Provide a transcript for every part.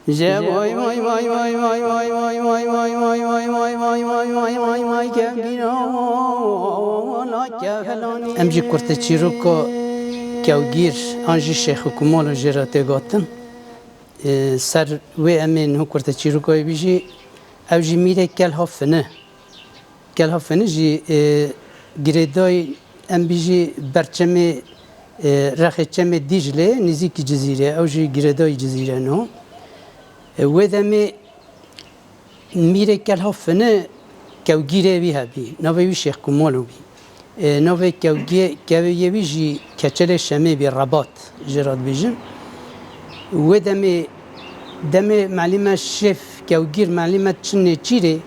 جا وای وای وای وای وای وای وای وای وای وای وای وای وای وای وای وای وای کبیرا ولا کفلانی امجی کرته چیرو که گیر آنجی شیخ کمال جراته گاتن سر و امین هو کرته چیرو که بیجی اوجی میره کل هفنه جی گریدای ام بیجی برچمه رخچم دیجله نزدیک جزیره اوجی گریدای جزیره نو و دمی میره کل هفنه کوگیره وی هبی نوی شیخ کمالو بی نوی کوگیه وی جی کچل شمی بی رباط جراد بیجن و دمی معلومه شیف کوگیر معلومه چنه چیره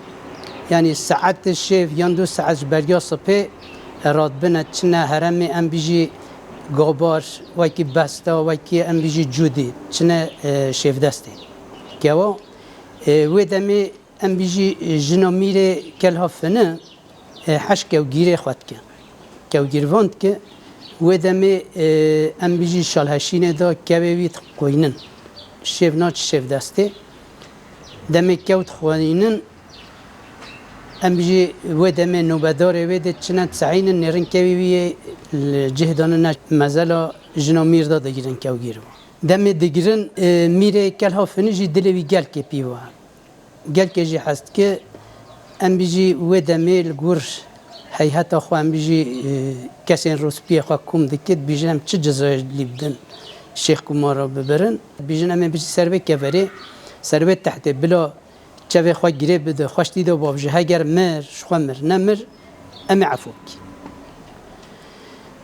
یعنی ساعت شیف یان 2 ساعت بریا صبح راد بنا چنه هرم ام بیجی گابار وکی بستا وکی ام بیجی جودی چنه شیف دسته که و دمی ام بیجی جنا میره کل هفنه حش کوگیره خود که کوگیروند که و دمی ام بیجی شالهشینه دا کویت خوینن شیف ناچ شیف دسته دمی کوت خوینن ام بیجی و دمی نوبداره و ده چنه تسعین نرن کوی جهدان مزلا جنا میر دا دگیرن کوگیرو دمی دگیرن میره کل هفنه جی دلوی گل که پیوه گل که جی هست که ام بیجی و دمی لگور هیئت خو ام بیجی کسی روسپی خو کم دکت بیجن چه جزای لیبدن شیخ کمارا ببرن بیجن ام بیجی سربه کفری سربه تحت بلا چه خو گیره بده خوش دیده بابجه هگر مر شخمر نمر ام عفوک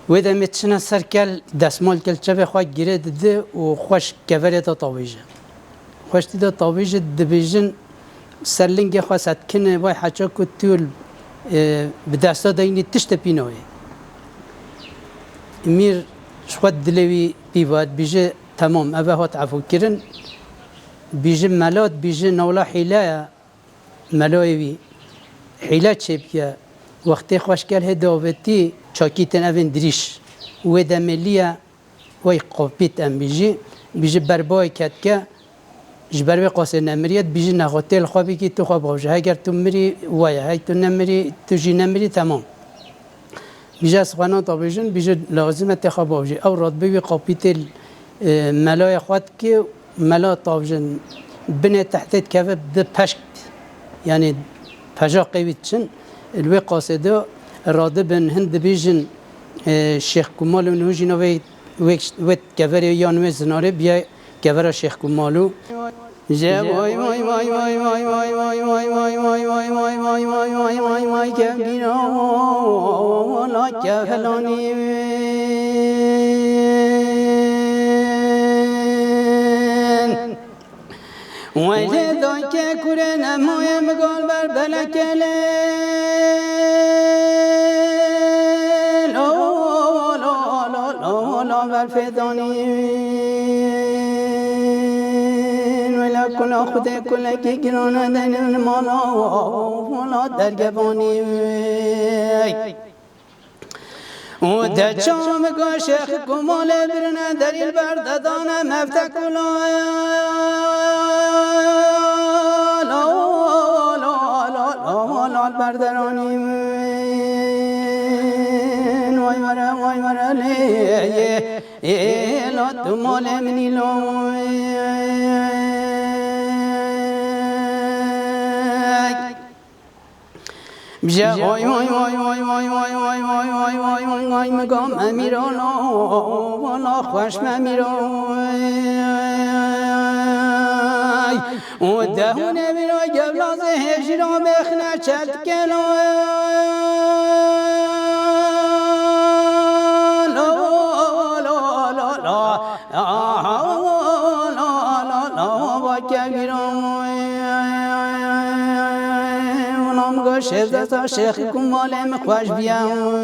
و دمی چنه سر کل دستمال کل چه خو گیره ده و خوش کفری تا طاویجه خوش دیده طاویجه دبیجن سرلنگ خواست کنه وای حچا که طول به دستا داینی تشت پینوی میر شخوت دلوی پیواد بیجه تمام اوه هات عفو کرن بیجه ملات بیجه نولا حیله ملایوی حیله چه بیا وقتی خوشگل هداوتی چاکیتن اوین دریش و دملیه وی قاپیت ام بیجه بربای کد که جبر به قاصد نمریت بیش نخواتل خوابی که تو خواب باشه اگر تو مری وای های تو نمری تو جی نمری تمام بیش از خانه تابیجن بیش لازمه تخواب باشه او راد بی قاپیتل ملای خواد که ملا تابیجن بنه تحتت که به پشت یعنی پجا قویتشن الوی قاصده راد بن هند بیجن شیخ کمال و نوجی نوی وقت کفری یانوی زناره بیا کفر شیخ کمالو جا وای وای وای وای وای وای وای وای وای وای وای وای وای وای وای وای وای کبیرا ولا کفلانی وجد که کره نمای مگال بر بلکله لا لا لا لا لا بر فدانی کلا خود کلا که گرانه دنیل مالا ولا درگبانی و در چام که شیخ کمال برنه دلیل بردادانه مفتک کلا لا لا لا لا لا بردرانی وای وره لیه لا تو مال منی لا بجا وای وای وای وای وای وای وای وای وای وای وای وای مگام امیرانا والا خوش امیرای و دهون امیرای گبلاز هجرا بخنه چلت کلا لا لا لا لا لا با کبیران شیخ دستا شیخ کمالم خوش بیام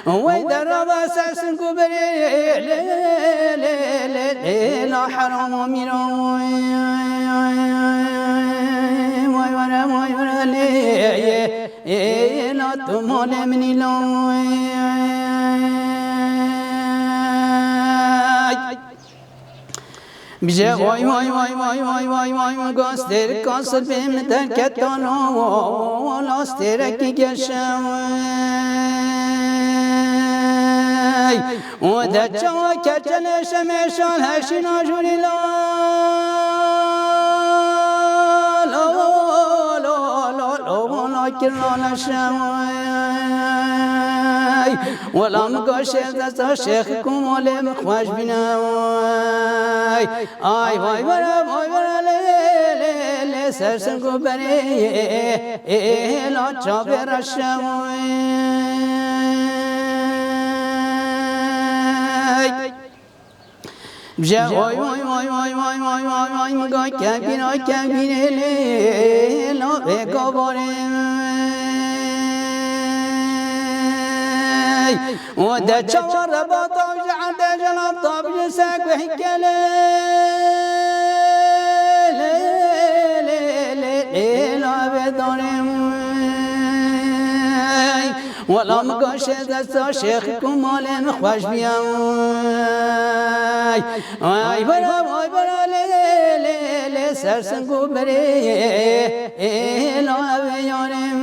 وی در ربا سرسن کو بری لا حرام میرم وی ورا لا تو مال منی لا بجا وای وای وای وای وای وای وای گاستر کاسر بیم درکتان و لاستر کی گشم و دچا کچن شمشان هشینا جوری لا لا لا لا لا لا کرنا شم ولا مقاشه دستا شیخ کمال مخواش بینم آی وای برا لی سرسن کو بری لا چا برشم بجا وای وای وای وای وای وای وای وای مگا کبیره لی لا بگا بارم ودا تشور بطاق جعد جلال طاب جساك وحكالي لا بدارم ولا مقاش دستا شيخ كمال مخواش بيام واي برا لي سرسن قبري لا بيارم